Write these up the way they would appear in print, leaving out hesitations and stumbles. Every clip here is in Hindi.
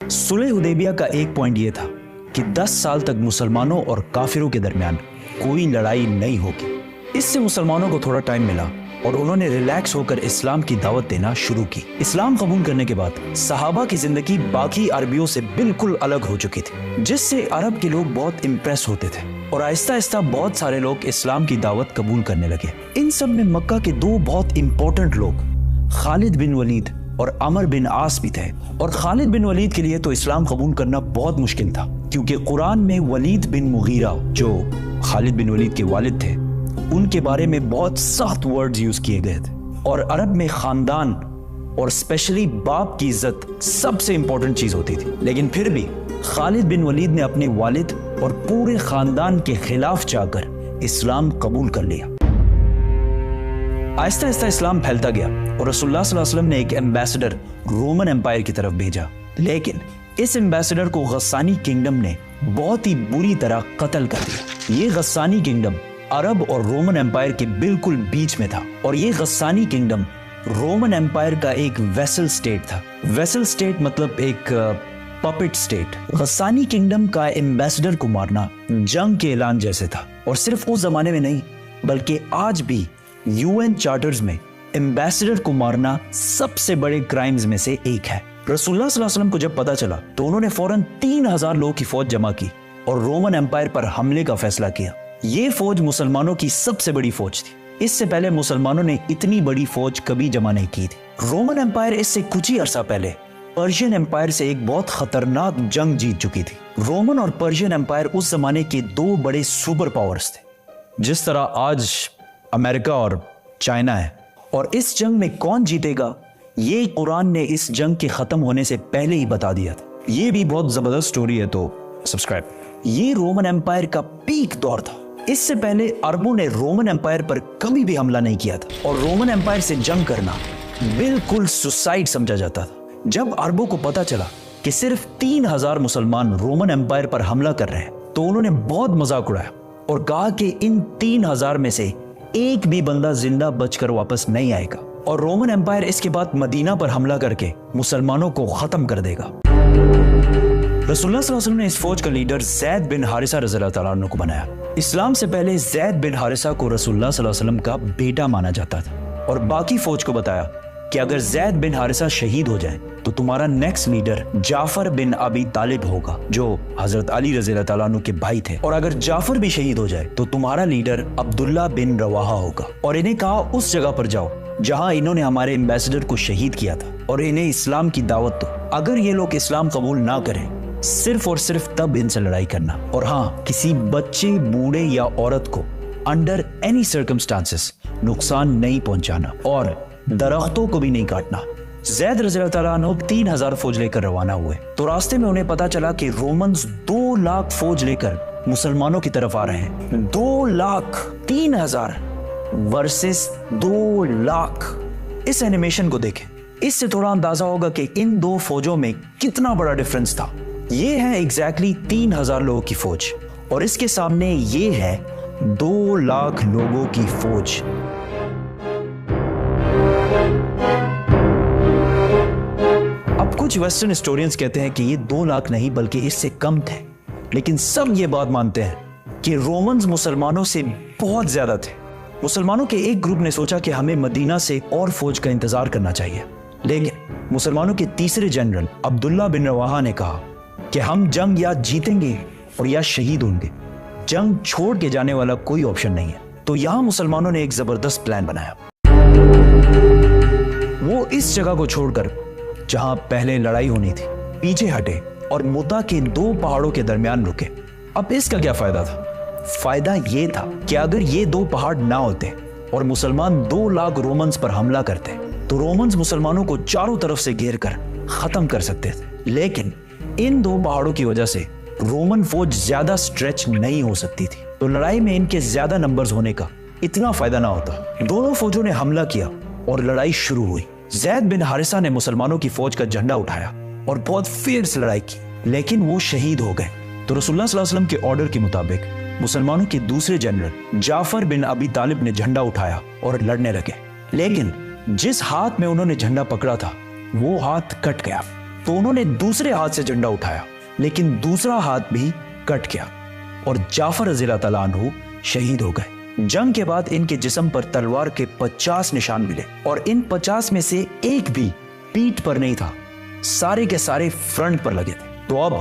सुलह हुदैबिया का एक पॉइंट यह था कि 10 साल तक मुसलमानों और काफिरों के दरमियान कोई लड़ाई नहीं होगी। इससे मुसलमानों को थोड़ा टाइम मिला और उन्होंने रिलैक्स होकर इस्लाम की दावत देना शुरू की। इस्लाम कबूल करने के बाद सहाबा की जिंदगी बाकी अरबियों से बिल्कुल अलग हो चुकी थी, जिससे अरब के लोग बहुत इम्प्रेस होते थे और आहिस्ता आहिस्ता बहुत सारे लोग इस्लाम की दावत कबूल करने लगे। इन सब में मक्का के दो बहुत इंपॉर्टेंट लोग खालिद बिन वलीद और अमर बिन आस भी थे। और खालिद बिन वलीद के लिए तो इस्लाम कबूल करना बहुत मुश्किल था, क्योंकि कुरान में वलीद बिन मुगीरा, जो खालिद बिन वलीद के वालिद थे, उनके बारे में बहुत सख्त वर्ड्स यूज किए गए थे। और अरब में खानदान और स्पेशली बाप की इज्जत सबसे इंपॉर्टेंट चीज होती थी। लेकिन फिर भी खालिद बिन वलीद ने अपने वालिद और पूरे खानदान के खिलाफ जाकर इस्लाम कबूल कर लिया। आहिस्ता आहिस्ता इस्लाम फैलता गया और रसूलुल्लाह सल्लल्लाहु अलैहि वसल्लम ने एक एम्बेसडर रोमन एम्पायर की तरफ भेजा। लेकिन इस एम्बेसडर को गस्सानी किंगडम ने बहुत ही बुरी तरह कत्ल कर दिया। ये गस्सानी किंगडम अरब और रोमन एम्पायर के बिल्कुल बीच में था और ये गस्सानी किंगडम रोमन एम्पायर का एक वेसल स्टेट था। वेसल स्टेट मतलब एक पपेट स्टेट। गस्सानी किंगडम का एम्बेसडर को मारना जंग के ऐलान जैसे था। और सिर्फ उस जमाने में नहीं, बल्कि आज भी यूएन चार्टर्स में एम्बेसडर को मारना सबसे बड़े क्राइम्स में से एक है। रसूलुल्लाह सल्लल्लाहु अलैहि वसल्लम को जब पता चला तो उन्होंने फौरन 3000 लोगों की फौज जमा की और रोमन एम्पायर पर हमले का फैसला किया। ये फौज मुसलमानों की सबसे बड़ी फौज थी। इससे पहले मुसलमानों ने इतनी बड़ी फौज कभी जमा नहीं की थी। रोमन एम्पायर इससे कुछ ही अरसा पहले पर्शियन एम्पायर से एक बहुत खतरनाक जंग जीत चुकी थी। रोमन और पर्शियन एम्पायर उस जमाने के दो बड़े सुपर पावर्स थे, जिस तरह आज अमेरिका और चाइना है। और इस जंग में कौन जीतेगा ये कुरान ने इस जंग के खत्म होने से पहले ही बता दिया था। ये भी बहुत जबरदस्त स्टोरी है, तो सब्सक्राइब। ये रोमन एम्पायर का पीक दौर था। इससे पहले अरबों ने रोमन एम्पायर पर कभी भी हमला नहीं किया था और रोमन एम्पायर से जंग करना बिल्कुल सुसाइड समझा जाता था। जब अरबों को पता चला कि सिर्फ 3000 मुसलमान रोमन एम्पायर पर हमला कर रहे हैं, तो उन्होंने बहुत मजाक उड़ाया और कहा कि इन 3000 में से एक भी बंदा जिंदा बचकर वापस नहीं आएगा और रोमन एम्पायर इसके बाद मदीना पर हमला करके मुसलमानों को खत्म कर देगा। रसूलुल्लाह सल्लल्लाहु अलैहि वसल्लम ने इस फौज का लीडर जैद बिन हारिसा रज़ियल्लाहु तआला अन्हु को बनाया। इस्लाम से पहले जैद बिन हारिसा को रसूलुल्लाह सल्लल्लाहु अलैहि वसल्लम का बेटा माना जाता था और बाकी फौज को बताया कि अगर जैद बिन हारिसा शहीद हो जाए तो तुम्हारा नेक्स्ट लीडर जाफर बिन अबी तालिब होगा, जो हजरत अली रज़ियल्लाहु तआला अन्हु के भाई थे। और अगर जाफर भी शहीद हो जाए तो तुम्हारा लीडर अब्दुल्ला बिन रवाहा होगा। और इन्हें कहा उस जगह पर जाओ जहां इन्होंने हमारे एम्बेसडर को शहीद किया था और इन्हें इस्लाम की दावत दो। अगर ये लोग इस्लाम कबूल ना करें, सिर्फ और सिर्फ तब इनसे लड़ाई करना। और हाँ, किसी बच्चे, बूढ़े या औरत को अंडर एनी सर्कमस्टांसेस नुकसान नहीं पहुंचाना और दरख्तों को भी नहीं काटना। जैद रज़ियल्लाहु तआला अन्हु 3000 फौज लेकर रवाना हुए तो रास्ते में उन्हें पता चला कि रोमन्स 2 लाख फौज लेकर मुसलमानों की तरफ आ रहे हैं। 2 लाख 3000 वर्सेस 2 लाख। इस एनिमेशन को देखें, इससे थोड़ा अंदाजा होगा कि इन दो फौजों में कितना बड़ा डिफरेंस था। ये है एग्जैक्टली 3000 लोगों की फौज और इसके सामने ये है 2 लाख लोगों की फौज। अब कुछ वेस्टर्न हिस्टोरियंस कहते हैं कि ये 2 लाख नहीं बल्कि इससे कम थे, लेकिन सब ये बात मानते हैं कि रोमन्स मुसलमानों से बहुत ज्यादा थे। मुसलमानों के एक ग्रुप ने सोचा कि हमें मदीना से और फौज का इंतजार करना चाहिए, लेकिन मुसलमानों के तीसरे जनरल अब्दुल्ला बिन रवाहा ने कहा कि हम जंग या जीतेंगे और या शहीद होंगे, जंग छोड़ के जाने वाला कोई ऑप्शन नहीं है। तो यहां मुसलमानों ने एक जबरदस्त प्लान बनाया। वो इस जगह को छोड़कर जहां पहले लड़ाई होनी थी पीछे हटे और मुता के 2 पहाड़ों के दरमियान रुके। अब इसका क्या फायदा था? फायदा ये था कि अगर ये 2 पहाड़ ना होते और मुसलमान 2 लाख रोमन्स पर हमला करते तो रोमन्स मुसलमानों को चारों तरफ से घेर कर खत्म कर सकते थे। लेकिन इन 2 पहाड़ों की वजह से रोमन फौज ज्यादा स्ट्रेच नहीं हो सकती थी, तो लड़ाई में इनके ज्यादा नंबर्स होने का इतना फायदा ना होता। दोनों फौजों ने हमला किया और लड़ाई शुरू हुई। जैद बिन हारिसा ने मुसलमानों की फौज का झंडा उठाया और बहुत फियर्स लड़ाई की, लेकिन वो शहीद हो गए। तो रसूलुल्लाह सल्लल्लाहु अलैहि वसल्लम के ऑर्डर के मुताबिक मुसलमानों के दूसरे जनरल जाफर बिन अबी तालिब ने झंडा उठाया और लड़ने लगे। लेकिन जिस हाथ में उन्होंने झंडा पकड़ा था वो हाथ कट गया। तो उन्होंने दूसरे हाथ से झंडा उठाया, लेकिन दूसरा हाथ भी कट गया और जाफर रज़ियल्लाहु ताला अन्हु शहीद हो गए। जंग के बाद इनके जिस्म पर तलवार के 50 निशान मिले और इन 50 में से एक भी पीठ पर नहीं था, सारे के सारे फ्रंट पर लगे थे। तो अब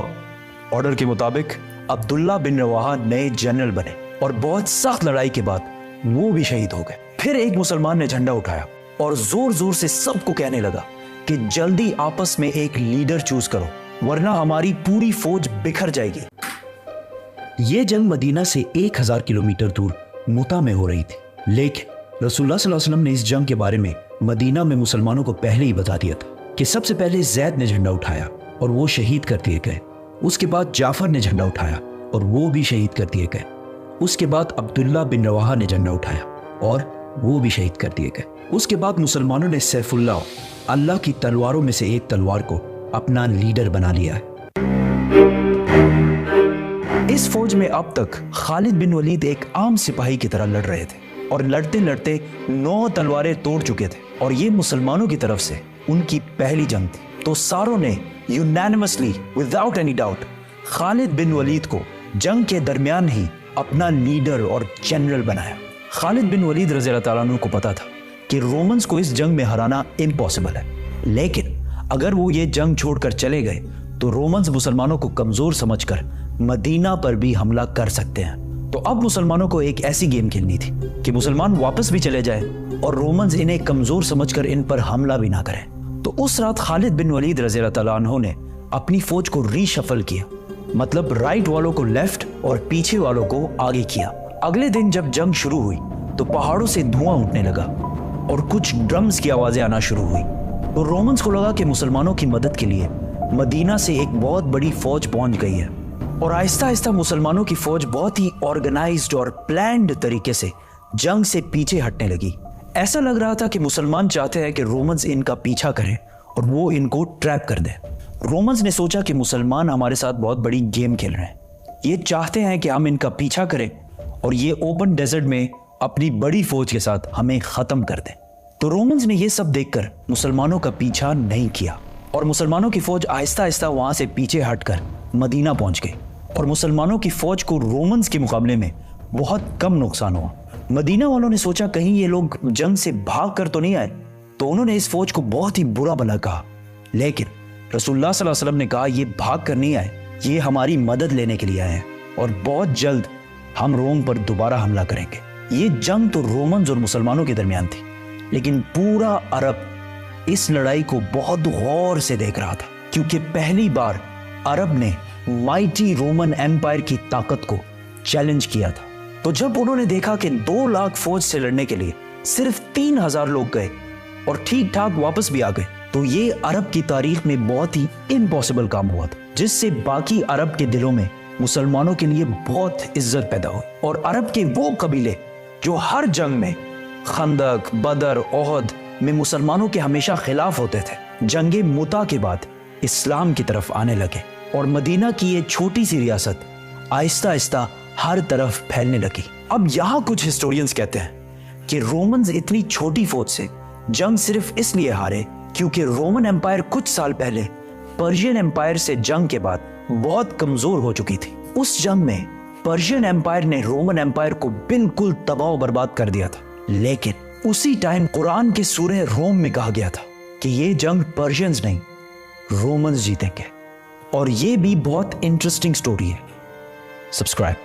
ऑर्डर के मुताबिक अब्दुल्ला बिन रवाहा नए जनरल बने और बहुत सख्त लड़ाई के बाद वो भी शहीद हो गए। फिर एक मुसलमान ने झंडा उठाया और जोर जोर से सबको कहने लगा कि जल्दी आपस में एक लीडर चूज करो, वरना हमारी पूरी फौज बिखर जाएगी। यह जंग मदीना से 1000 किलोमीटर दूर मुता में हो रही थी, लेकिन रसूलुल्लाह सल्लल्लाहु अलैहि वसल्लम ने इस जंग के बारे में मदीना में मुसलमानों को पहले ही बता दिया था कि सबसे पहले जैद ने झंडा उठाया और वो शहीद कर दिए गए। उसके बाद जाफर ने झंडा उठाया और वो भी शहीद कर दिए गए। उसके बाद अब्दुल्ला बिन रवाहा ने झंडा उठाया और वो भी शहीद कर दिए गए। उसके बाद मुसलमानों ने सैफुल्लाह, अल्लाह की तलवारों में से एक तलवार को अपना लीडर बना लिया है। इस फौज में अब तक खालिद बिन वलीद एक आम सिपाही की तरह लड़ रहे थे और लड़ते लड़ते 9 तलवारें तोड़ चुके थे और ये मुसलमानों की तरफ से उनकी पहली जंग थी। तो सारों ने unanimously without any doubt Khalid bin Walid को जंग के दरमियान ही अपना लीडर और जनरल बनाया। खालिद बिन वलीद रज़ियल्लाहु ताला अन्हु को पता था कि रोमन्स को इस जंग में हराना इम्पॉसिबल है, लेकिन अगर वो ये जंग छोड़कर चले गए तो रोमन्स मुसलमानों को कमजोर समझकर मदीना पर भी हमला कर सकते हैं। तो अब मुसलमानों को एक ऐसी गेम खेलनी थी कि मुसलमान वापस भी चले जाए और रोमन्स इन्हें कमजोर समझकर इन पर हमला भी ना करें। तो उस रात खालिद बिन वलीद रज़ियल्लाहु ताला अन्हु ने अपनी फौज को रीशफल किया, मतलब राइट वालों को लेफ्ट और पीछे वालों को आगे किया। अगले दिन जब जंग शुरू हुई तो पहाड़ों से धुआं उठने लगा और कुछ ड्रम्स की आवाजें आना शुरू हुई। तो रोमन्स को लगा कि मुसलमानों की मदद के लिए मदीना से एक बहुत बड़ी फौज पहुंच गई है और आहिस्ता आहिस्ता मुसलमानों की फौज बहुत ही ऑर्गेनाइज्ड और प्लान्ड तरीके से जंग से पीछे हटने लगी। ऐसा लग रहा था कि मुसलमान चाहते हैं कि रोमन्स इनका पीछा करें और वो इनको ट्रैप कर दें। रोमन्स ने सोचा कि मुसलमान हमारे साथ बहुत बड़ी गेम खेल रहे हैं, ये चाहते हैं कि हम इनका पीछा करें और ये ओपन डेजर्ट में अपनी बड़ी फौज के साथ हमें खत्म कर दें। तो रोमन्स ने यह सब देखकर मुसलमानों का पीछा नहीं किया और मुसलमानों की फौज आहिस्ता आहिस्ता वहां से पीछे हटकर मदीना पहुंच गई और मुसलमानों की फौज को रोमन्स के मुकाबले में बहुत कम नुकसान हुआ। मदीना वालों ने सोचा कहीं ये लोग जंग से भाग कर तो नहीं आए, तो उन्होंने इस फौज को बहुत ही बुरा भला कहा, लेकिन रसूलुल्लाह सल्लल्लाहु अलैहि वसल्लम ने कहा ये भाग कर नहीं आए, ये हमारी मदद लेने के लिए आए हैं और बहुत जल्द हम रोम पर दोबारा हमला करेंगे। ये जंग तो रोमन्स और मुसलमानों के दरमियान थी, लेकिन पूरा अरब इस लड़ाई को बहुत गौर से देख रहा था, क्योंकि पहली बार अरब ने माइटी रोमन एम्पायर की ताकत को चैलेंज किया था। तो जब उन्होंने देखा कि 2 लाख फौज से लड़ने के लिए सिर्फ 3000 लोग गए और ठीक ठाक वापस भी आ गए, तो ये अरब की तारीख में बहुत ही इम्पॉसिबल काम हुआ था, जिससे बाकी अरब के दिलों में मुसलमानों के लिए बहुत इज्जत पैदा हुई। और अरब के वो कबीले जो हर जंग में खंदक, बदर, ओहद में मुसलमानों के हमेशा खिलाफ होते थे, जंगे मुता के बाद इस्लाम की तरफ आने लगे और मदीना की ये छोटी सी रियासत आहिस्ता आहिस्ता हर तरफ फैलने लगी। अब यहाँ कुछ हिस्टोरियंस कहते हैं कि रोमन्स इतनी छोटी फौज से जंग सिर्फ इसलिए हारे क्योंकि रोमन एम्पायर कुछ साल पहले पर्शियन एम्पायर से जंग के बाद बहुत कमजोर हो चुकी थी। उस जंग में पर्शियन एम्पायर ने रोमन एम्पायर को बिल्कुल तबाह बर्बाद कर दिया था, लेकिन उसी टाइम कुरान के सूरह रोम में कहा गया था कि ये जंग पर्शियंस नहीं रोमन्स जीतेंगे। और ये भी बहुत इंटरेस्टिंग स्टोरी है। सब्सक्राइब।